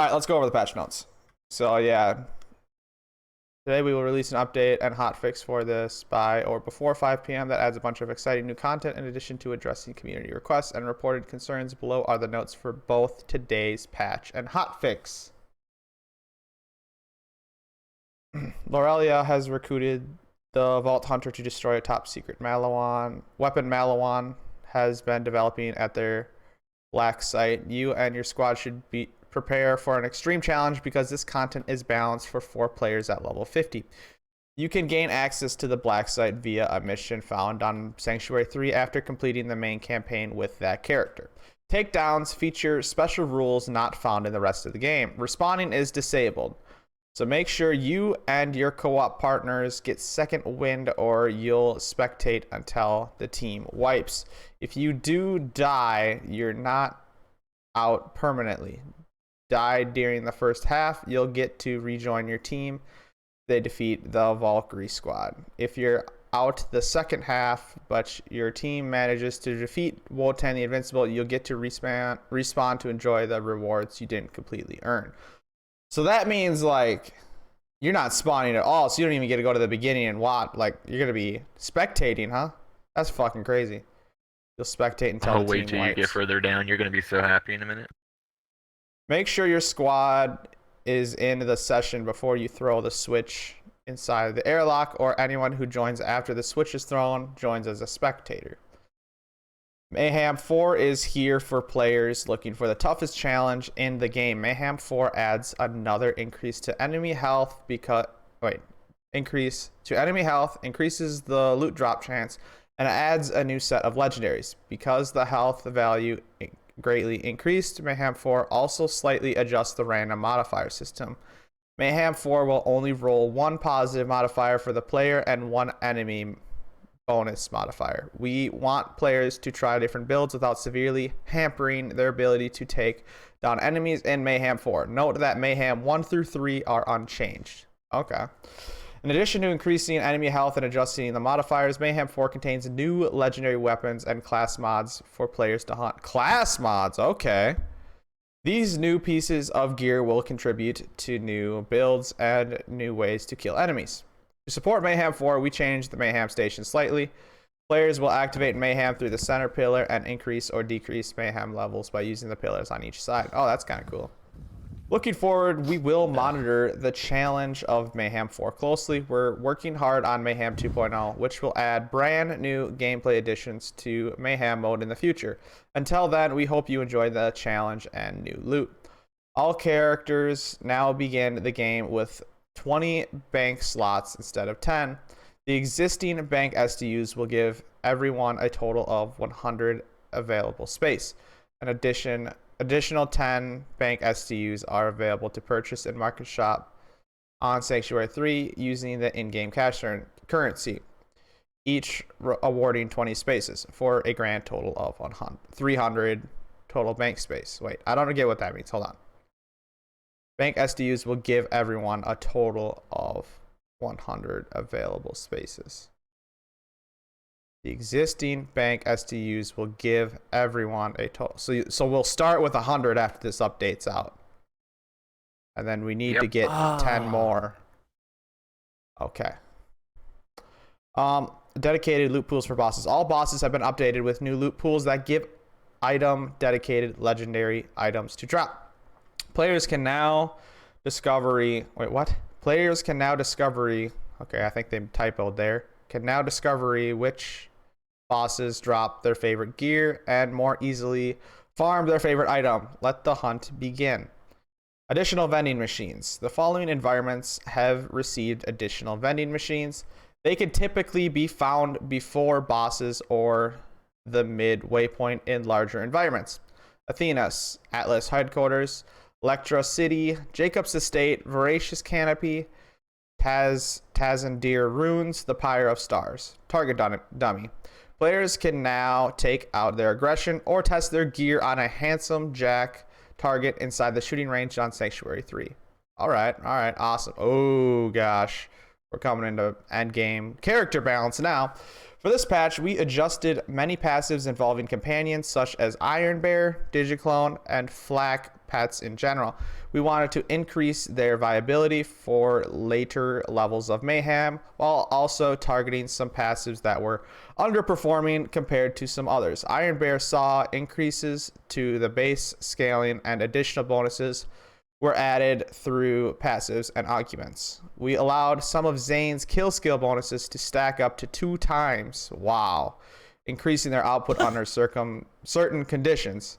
right, let's go over the patch notes. So yeah, today we will release an update and hotfix for this by or before 5 p.m. that adds a bunch of exciting new content in addition to addressing community requests and reported concerns. Below are the notes for both today's patch and hotfix. Lorelia has recruited the Vault Hunter to destroy a top secret Malawan. Weapon Malawan has been developing at their black site. You and your squad should prepare for an extreme challenge because this content is balanced for 4 players at level 50. You can gain access to the black site via a mission found on Sanctuary 3 after completing the main campaign with that character. Takedowns feature special rules not found in the rest of the game. Respawning is disabled, so make sure you and your co-op partners get second wind or you'll spectate until the team wipes. If you do die, you're not out permanently. Died during the first half, you'll get to rejoin your team. They defeat the Valkyrie squad. If you're out the second half, but your team manages to defeat Wotan the Invincible, you'll get to respawn to enjoy the rewards you didn't completely earn. So that means, like, you're not spawning at all, so you don't even get to go to the beginning and watch. Like, you're gonna be spectating, huh? That's fucking crazy. You'll spectate until the team wait till wipes. you get further down. You're gonna be so happy in a minute. Make sure your squad is in the session before you throw the switch inside the airlock, or anyone who joins after the switch is thrown joins as a spectator. Mayhem 4 is here for players looking for the toughest challenge in the game. Mayhem 4 adds another increase to enemy health increases the loot drop chance, and adds a new set of legendaries. Because the health value greatly increased, Mayhem 4 also slightly adjusts the random modifier system. Mayhem 4 will only roll 1 positive modifier for the player and 1 enemy bonus modifier. We want players to try different builds without severely hampering their ability to take down enemies in Mayhem 4. Note that Mayhem 1 through 3 are unchanged. Okay. In addition to increasing enemy health and adjusting the modifiers, Mayhem 4 contains new legendary weapons and class mods for players to hunt. Class mods, okay. These new pieces of gear will contribute to new builds and new ways to kill enemies. To support Mayhem 4, we changed the Mayhem station slightly. Players will activate Mayhem through the center pillar and increase or decrease Mayhem levels by using the pillars on each side. Oh, that's kind of cool. Looking forward, we will monitor the challenge of Mayhem 4 closely. We're working hard on Mayhem 2.0, which will add brand new gameplay additions to Mayhem mode in the future. Until then, we hope you enjoy the challenge and new loot. All characters now begin the game with 20 bank slots instead of 10. The existing bank SDUs will give everyone a total of 100 available space. In addition, additional 10 bank SDUs are available to purchase in Market Shop on Sanctuary 3 using the in-game cash currency, each awarding 20 spaces for a grand total of 300 total bank space. Wait, I don't get what that means. Hold on. Bank SDUs will give everyone a total of 100 available spaces. The existing bank SDUs will give everyone a total. So we'll start with 100 after this update's out. And then we need to get 10 more. Okay. Dedicated loot pools for bosses. All bosses have been updated with new loot pools that give item dedicated legendary items to drop. Players can now discover. Players can now discover. Okay, I think they typoed there. Can now discover which bosses drop their favorite gear and more easily farm their favorite item. Let the hunt begin. Additional vending machines. The following environments have received additional vending machines. They can typically be found before bosses or the midway point in larger environments. Athena's Atlas Headquarters, Electra City, Jacob's Estate, Voracious Canopy, Tazandir Runes, the Pyre of Stars. Target dummy. Players can now take out their aggression or test their gear on a handsome Jack target inside the shooting range on Sanctuary 3. All right, awesome. Oh gosh, we're coming into end game character balance now. For this patch, we adjusted many passives involving companions such as Iron Bear, Digiclone, and Flak pets in general. We wanted to increase their viability for later levels of Mayhem, while also targeting some passives that were underperforming compared to some others. Iron Bear saw increases to the base scaling, and additional bonuses were added through passives and arguments. We allowed some of Zane's kill skill bonuses to stack up to 2 times. Wow. Increasing their output under certain conditions.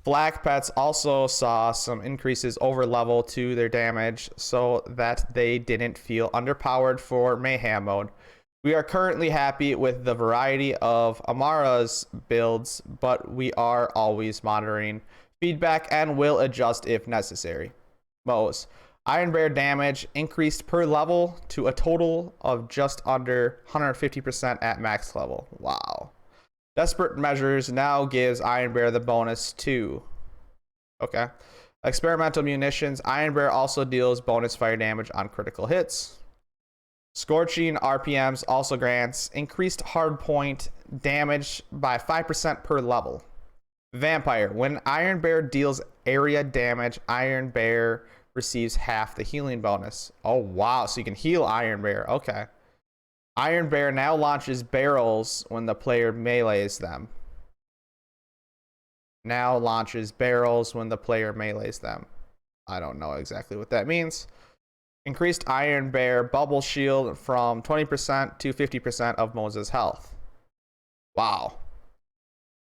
Black pets also saw some increases over level to their damage so that they didn't feel underpowered for Mayhem mode. We are currently happy with the variety of Amara's builds, but we are always monitoring feedback and will adjust if necessary. Mo's Iron Bear damage increased per level to a total of just under 150% at max level. Wow. Desperate Measures now gives Iron Bear the bonus too. Okay. Experimental Munitions. Iron Bear also deals bonus fire damage on critical hits. Scorching RPMs also grants increased hardpoint damage by 5% per level. Vampire. When Iron Bear deals area damage, Iron Bear receives half the healing bonus. Oh, wow. So you can heal Iron Bear. Okay. Iron Bear now launches barrels when the player melees them. Now launches barrels when the player melees them. I don't know exactly what that means. Increased Iron Bear bubble shield from 20% to 50% of Moses' health. Wow.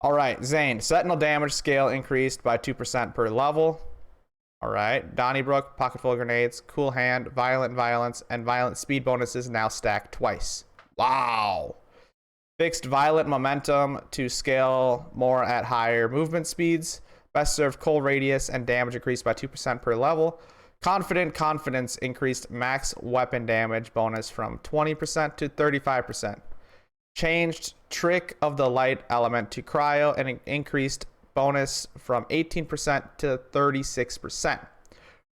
All right, Zane. Sentinel damage scale increased by 2% per level. All right. Donnybrook, pocket full of grenades, cool hand, violent violence, and violent speed bonuses now stack twice. Wow. Fixed violent momentum to scale more at higher movement speeds. Best served cold radius and damage increased by 2% per level. Confident confidence increased max weapon damage bonus from 20% to 35%. Changed trick of the light element to cryo and increased bonus from 18% to 36%.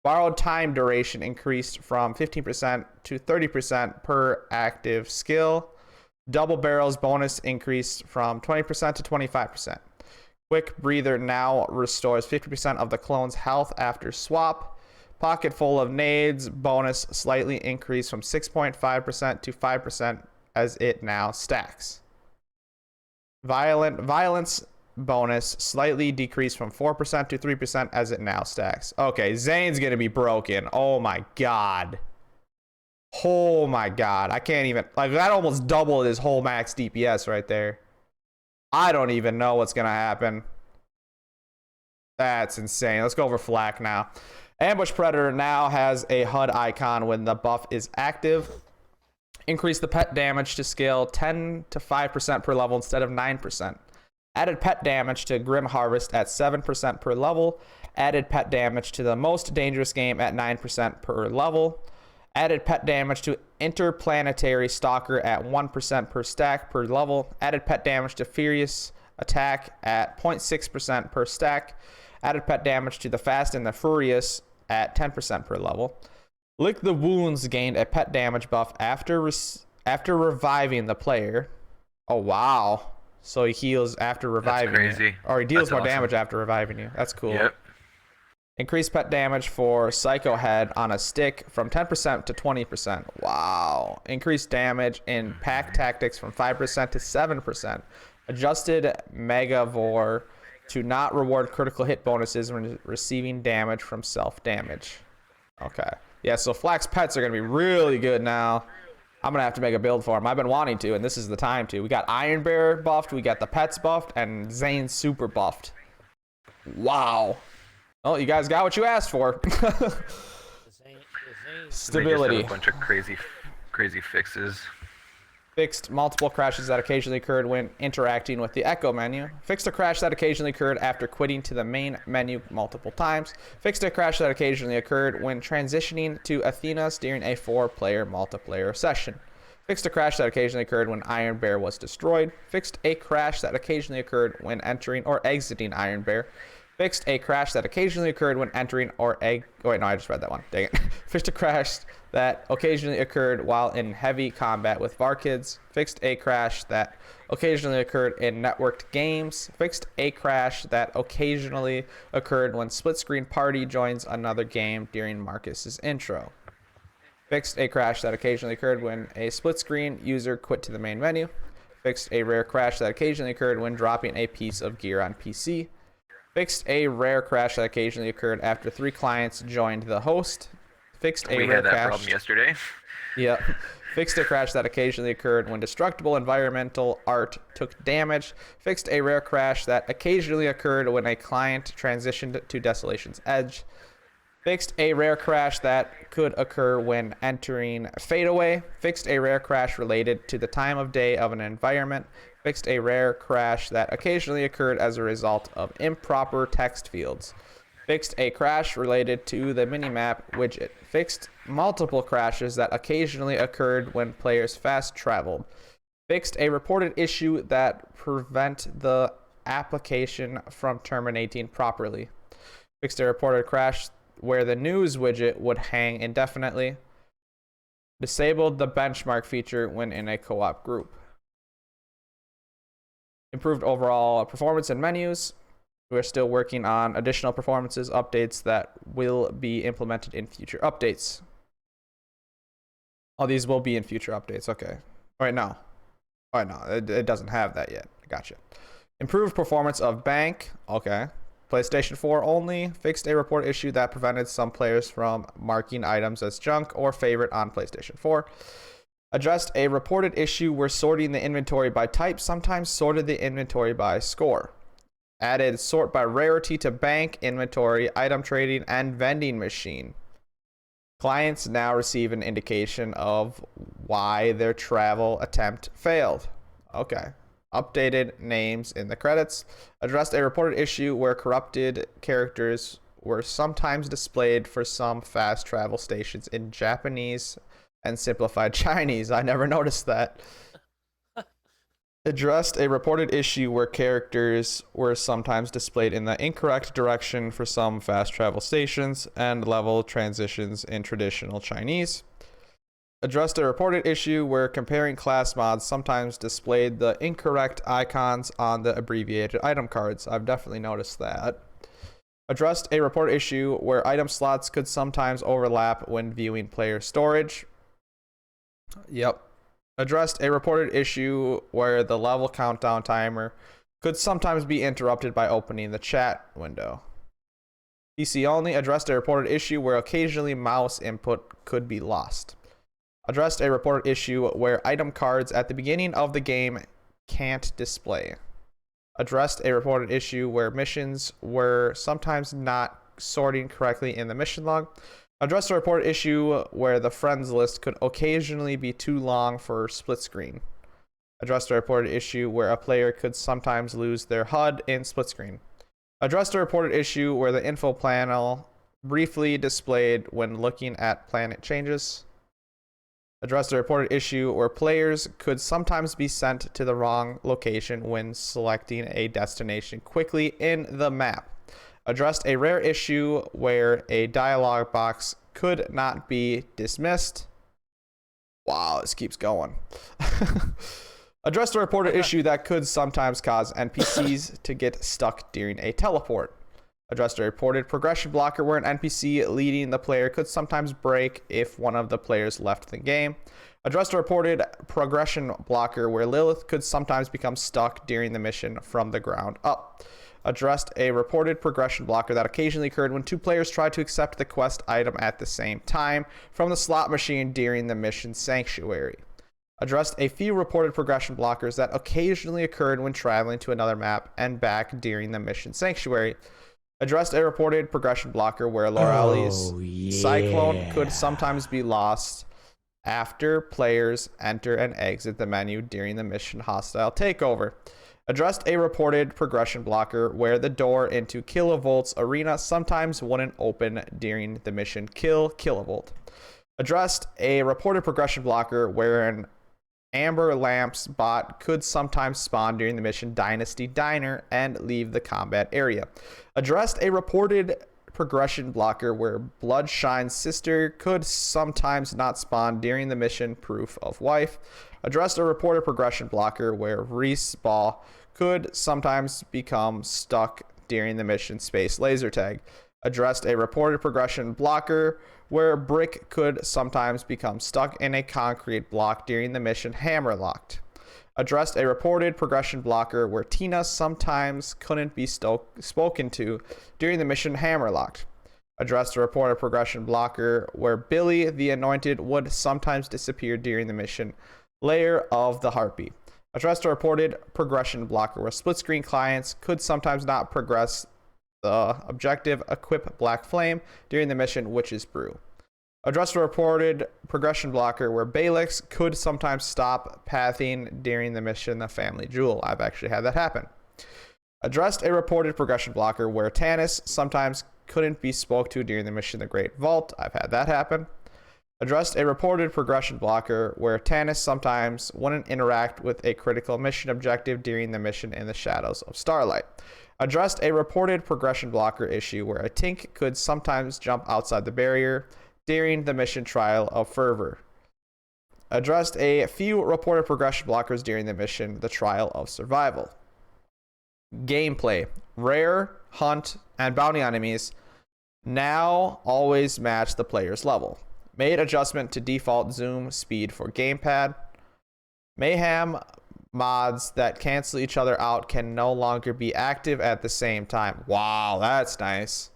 Borrowed time duration increased from 15% to 30% per active skill. Double barrels bonus increased from 20% to 25%. Quick breather now restores 50% of the clone's health after swap. Pocket full of nades bonus slightly increased from 6.5% to 5% as it now stacks. Violence bonus slightly decreased from 4% to 3% as it now stacks. Okay, Zane's gonna be broken. Oh my god. Oh my god. I can't even, like, that almost doubled his whole max DPS right there. I don't even know what's gonna happen. That's insane. Let's go over Flak now. Ambush Predator now has a HUD icon when the buff is active. Increase the pet damage to scale 10 to 5% per level instead of 9%. Added pet damage to Grim Harvest at 7% per level. Added pet damage to the Most Dangerous Game at 9% per level. Added pet damage to Interplanetary Stalker at 1% per stack per level. Added pet damage to Furious Attack at 0.6% per stack. Added pet damage to the Fast and the Furious at 10% per level. Lick the Wounds gained a pet damage buff after reviving the player. Oh, wow. So he heals after reviving. That's crazy. Or he deals more awesome. damage after reviving you. That's cool. Yep. Increased pet damage for Psycho Head on a stick from 10% to 20%. Wow. Increased damage in Pack Tactics from 5% to 7%. Adjusted Megavore to not reward critical hit bonuses when receiving damage from self-damage. Okay. Yeah, so Flak's pets are going to be really good now. I'm going to have to make a build for him. I've been wanting to, and this is the time to. We got Iron Bear buffed, we got the pets buffed, and Zane super buffed. Wow. Well, you guys got what you asked for. Stability. They just had a bunch of crazy fixes. Fixed multiple crashes that occasionally occurred when interacting with the Echo menu. Fixed a crash that occasionally occurred after quitting to the main menu multiple times. Fixed a crash that occasionally occurred when transitioning to Athena's during a 4-player multiplayer session. Fixed a crash that occasionally occurred when Iron Bear was destroyed. Fixed a crash that occasionally occurred when entering or exiting Iron Bear. Fixed a crash that occasionally occurred when entering or egg. Oh, wait, no, I just read that one. Dang it. Fixed a crash that occasionally occurred while in heavy combat with VAR kids. Fixed a crash that occasionally occurred in networked games. Fixed a crash that occasionally occurred when split screen party joins another game during Marcus's intro. Fixed a crash that occasionally occurred when a split screen user quit to the main menu. Fixed a rare crash that occasionally occurred when dropping a piece of gear on PC. Fixed a rare crash that occasionally occurred after 3 clients joined the host. Fixed a We rare had that crash. problem yesterday. Yeah. Fixed a crash that occasionally occurred when destructible environmental art took damage. Fixed a rare crash that occasionally occurred when a client transitioned to Desolation's Edge. Fixed a rare crash that could occur when entering Fadeaway. Fixed a rare crash related to the time of day of an environment. Fixed a rare crash that occasionally occurred as a result of improper text fields. Fixed a crash related to the minimap widget. Fixed multiple crashes that occasionally occurred when players fast traveled. Fixed a reported issue that prevent the application from terminating properly. Fixed a reported crash where the news widget would hang indefinitely. Disabled the benchmark feature when in a co-op group. Improved overall performance and menus. We're still working on additional performances updates that will be implemented in future updates. Oh, these will be in future updates. Okay. All right, no. All right, no. It doesn't have that yet. Gotcha. Improved performance of bank. Okay. PlayStation 4 only. Fixed a report issue that prevented some players from marking items as junk or favorite on PlayStation 4. Addressed a reported issue where sorting the inventory by type sometimes sorted the inventory by score. Added sort by rarity to bank, inventory, item trading, and vending machine. Clients now receive an indication of why their travel attempt failed. Okay. Updated names in the credits. Addressed a reported issue where corrupted characters were sometimes displayed for some fast travel stations in Japanese and simplified Chinese. I never noticed that. Addressed a reported issue where characters were sometimes displayed in the incorrect direction for some fast travel stations and level transitions in traditional Chinese. Addressed a reported issue where comparing class mods sometimes displayed the incorrect icons on the abbreviated item cards. I've definitely noticed that. Addressed a reported issue where item slots could sometimes overlap when viewing player storage. Yep. Addressed a reported issue where the level countdown timer could sometimes be interrupted by opening the chat window. PC only. Addressed a reported issue where occasionally mouse input could be lost. Addressed a reported issue where item cards at the beginning of the game can't display. Addressed a reported issue where missions were sometimes not sorting correctly in the mission log. Addressed a reported issue where the friends list could occasionally be too long for split screen. Addressed a reported issue where a player could sometimes lose their HUD in split screen. Addressed a reported issue where the info panel briefly displayed when looking at planet changes. Addressed a reported issue where players could sometimes be sent to the wrong location when selecting a destination quickly in the map. Addressed a rare issue where a dialog box could not be dismissed. Wow, this keeps going. Addressed a reported issue that could sometimes cause NPCs to get stuck during a teleport. Addressed a reported progression blocker where an NPC leading the player could sometimes break if one of the players left the game. Addressed a reported progression blocker where Lilith could sometimes become stuck during the mission from the ground up. Addressed a reported progression blocker that occasionally occurred when 2 players tried to accept the quest item at the same time from the slot machine during the mission Sanctuary. Addressed a few reported progression blockers that occasionally occurred when traveling to another map and back during the mission Sanctuary. Addressed a reported progression blocker where Lorelli's Cyclone could sometimes be lost after players enter and exit the menu during the mission Hostile Takeover. Addressed a reported progression blocker where the door into Kilovolt's arena sometimes wouldn't open during the mission Kill Kilovolt. Addressed a reported progression blocker where an Amber Lamps bot could sometimes spawn during the mission Dynasty Diner and leave the combat area. Addressed a reported progression blocker where Bloodshine's sister could sometimes not spawn during the mission Proof of Wife. Addressed a reported progression blocker where Reese Ball could sometimes become stuck during the mission Space Laser Tag. Addressed a reported progression blocker where Brick could sometimes become stuck in a concrete block during the mission Hammerlocked. Addressed a reported progression blocker where Tina sometimes couldn't be spoken to during the mission Hammerlocked. Addressed a reported progression blocker where Billy the Anointed would sometimes disappear during the mission Layer of the Harpy. Addressed a reported progression blocker where split screen clients could sometimes not progress the objective Equip Black Flame during the mission Witch's Brew. Addressed a reported progression blocker where Balix could sometimes stop pathing during the mission The Family Jewel. I've actually had that happen. Addressed a reported progression blocker where Tannis sometimes couldn't be spoke to during the mission The Great Vault. I've had that happen. Addressed a reported progression blocker where Tannis sometimes wouldn't interact with a critical mission objective during the mission In the Shadows of Starlight. Addressed a reported progression blocker issue where a Tink could sometimes jump outside the barrier during the mission Trial of Fervor. Addressed a few reported progression blockers during the mission The Trial of Survival. Gameplay. Rare, hunt, and bounty enemies now always match the player's level. Made adjustment to default zoom speed for gamepad. Mayhem mods that cancel each other out can no longer be active at the same time. Wow, that's nice.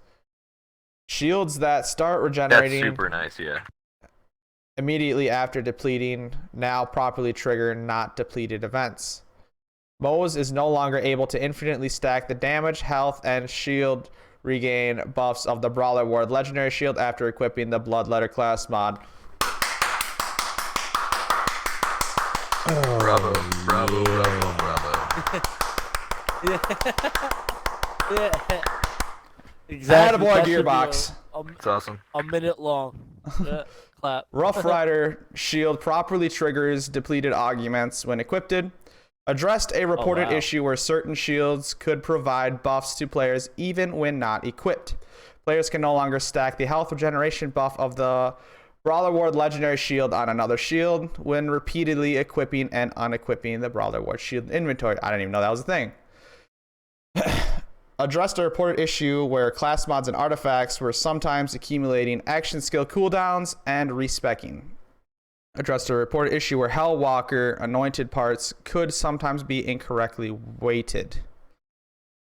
Shields that start regenerating That's super nice, yeah. immediately after depleting now properly trigger not depleted events. Moze is no longer able to infinitely stack the damage, health, and shield regain buffs of the Brawler Ward Legendary Shield after equipping the Bloodletter class mod. Bravo, bravo, bravo, bravo. Yeah. Exactly. Attaboy, That should be Gearbox. It's awesome. a minute long. Yeah, clap. Rough Rider Shield properly triggers depleted augments when equipped. Addressed a reported issue where certain shields could provide buffs to players even when not equipped. Players can no longer stack the health regeneration buff of the Brawler Ward Legendary Shield on another shield when repeatedly equipping and unequipping the Brawler Ward Shield inventory. I didn't even know that was a thing. Addressed a reported issue where class mods and artifacts were sometimes accumulating action skill cooldowns and respecking. Addressed a reported issue where Hellwalker anointed parts could sometimes be incorrectly weighted.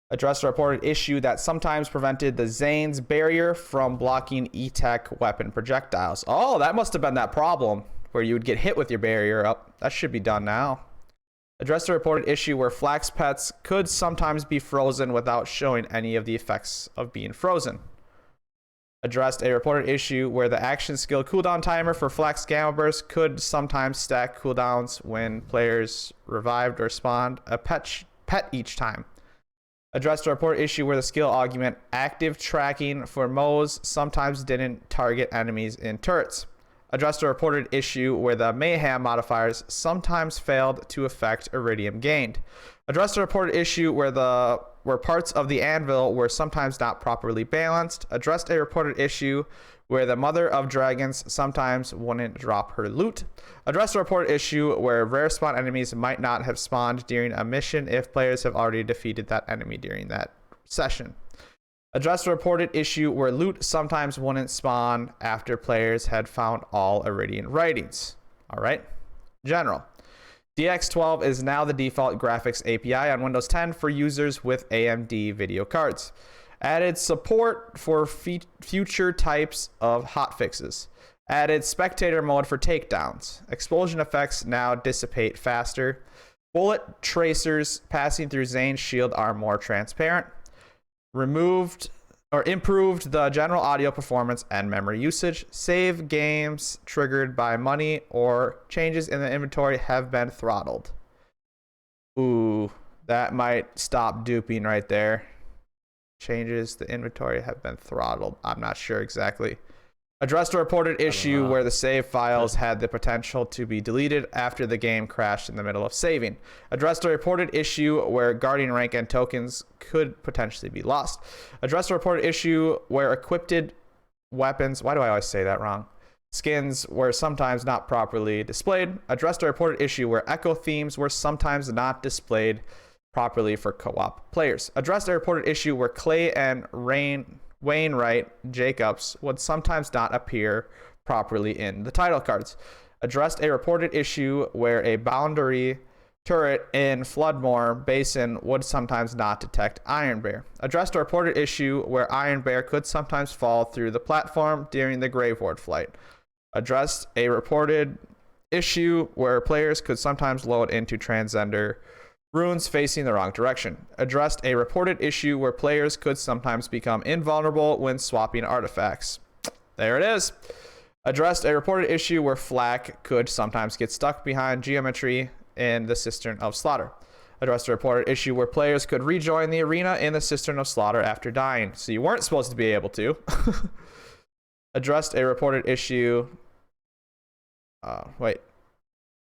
Addressed a reported issue that sometimes prevented the Zane's barrier from blocking E-Tech weapon projectiles. Oh, that must have been that problem where you would get hit with your barrier up. That should be done now. Addressed a reported issue where Flax pets could sometimes be frozen without showing any of the effects of being frozen. Addressed a reported issue where the action skill cooldown timer for Flax Gamma Burst could sometimes stack cooldowns when players revived or spawned a pet each time. Addressed a reported issue where the skill augment active tracking for Moze sometimes didn't target enemies in turrets. Addressed a reported issue where the Mayhem modifiers sometimes failed to affect Iridium gained. Addressed a reported issue where parts of the anvil were sometimes not properly balanced. Addressed a reported issue where the Mother of Dragons sometimes wouldn't drop her loot. Addressed a reported issue where rare spawn enemies might not have spawned during a mission if players have already defeated that enemy during that session. Addressed a reported issue where loot sometimes wouldn't spawn after players had found all Iridian writings. All right. General. DX12 is now the default graphics API on Windows 10 for users with AMD video cards. Added support for future types of hotfixes. Added spectator mode for takedowns. Explosion effects now dissipate faster. Bullet tracers passing through Zane's shield are more transparent. Improved the general audio performance and memory usage. Save games triggered by money or changes in the inventory have been throttled. Ooh, that might stop duping right there. Changes the inventory have been throttled. I'm not sure exactly Addressed a reported issue know. where the save files had the potential to be deleted after the game crashed in the middle of saving. Addressed a reported issue where guardian rank and tokens could potentially be lost. Addressed a reported issue where equipped weapons, why do I always say that wrong? Skins were sometimes not properly displayed. Addressed a reported issue where echo themes were sometimes not displayed properly for co-op players. Addressed a reported issue where Clay and Wainwright Jacobs would sometimes not appear properly in the title cards. Addressed a reported issue where a boundary turret in Floodmore Basin would sometimes not detect Iron Bear. Addressed a reported issue where Iron Bear could sometimes fall through the platform during the Grave Ward flight. Addressed a reported issue where players could sometimes load into Transcender runes facing the wrong direction. Addressed a reported issue where players could sometimes become invulnerable when swapping artifacts. There it is. Addressed a reported issue where Flak could sometimes get stuck behind geometry in the Cistern of Slaughter. Addressed a reported issue where players could rejoin the arena in the Cistern of Slaughter after dying, so you weren't supposed to be able to. Addressed a reported issue... right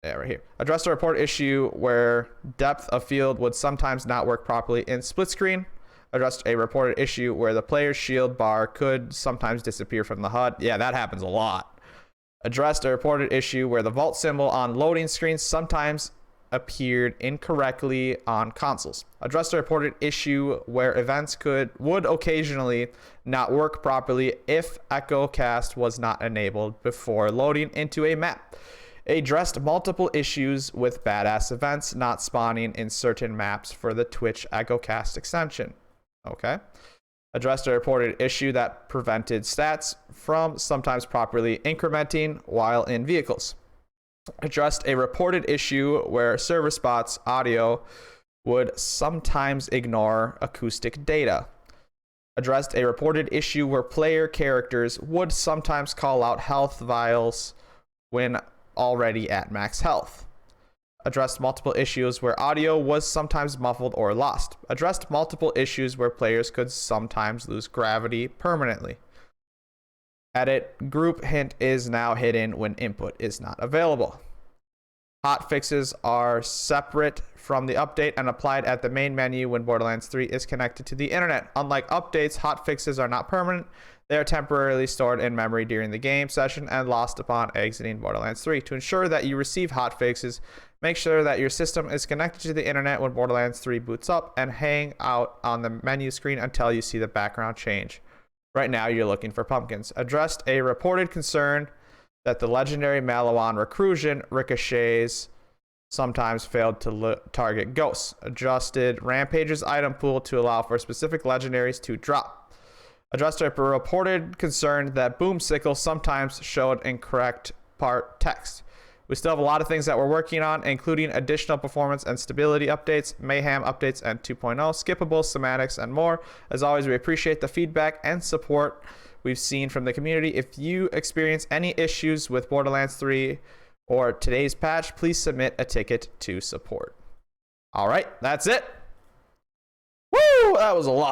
here. Addressed a report issue where depth of field would sometimes not work properly in split screen. Addressed a reported issue where the player's shield bar could sometimes disappear from the HUD. Yeah, that happens a lot. Addressed a reported issue where the vault symbol on loading screens sometimes appeared incorrectly on consoles. Addressed a reported issue where events would occasionally not work properly if Echo Cast was not enabled before loading into a map. Addressed multiple issues with badass events not spawning in certain maps for the Twitch EchoCast extension. Okay. Addressed a reported issue that prevented stats from sometimes properly incrementing while in vehicles. Addressed a reported issue where server spots audio would sometimes ignore acoustic data. Addressed a reported issue where player characters would sometimes call out health vials when already at max health. Addressed multiple issues where audio was sometimes muffled or lost. Addressed multiple issues where players could sometimes lose gravity permanently. Edit group hint is now hidden when input is not available. Hotfixes are separate from the update and applied at the main menu when Borderlands 3 is connected to the internet. Unlike updates, hotfixes are not permanent. They are temporarily stored in memory during the game session and lost upon exiting Borderlands 3. To ensure that you receive hotfixes, make sure that your system is connected to the internet when Borderlands 3 boots up and hang out on the menu screen until you see the background change. Right now, you're looking for pumpkins. Addressed a reported concern that the legendary Malawan recrusion ricochets sometimes failed to target ghosts. Adjusted Rampage's item pool to allow for specific legendaries to drop. Addressed a reported concern that Boomsicle sometimes showed incorrect part text. We still have a lot of things that we're working on, including additional performance and stability updates, Mayhem updates, and 2.0, skippable semantics, and more. As always, we appreciate the feedback and support we've seen from the community. If you experience any issues with Borderlands 3 or today's patch, please submit a ticket to support. All right, that's it. Woo! That was a lot.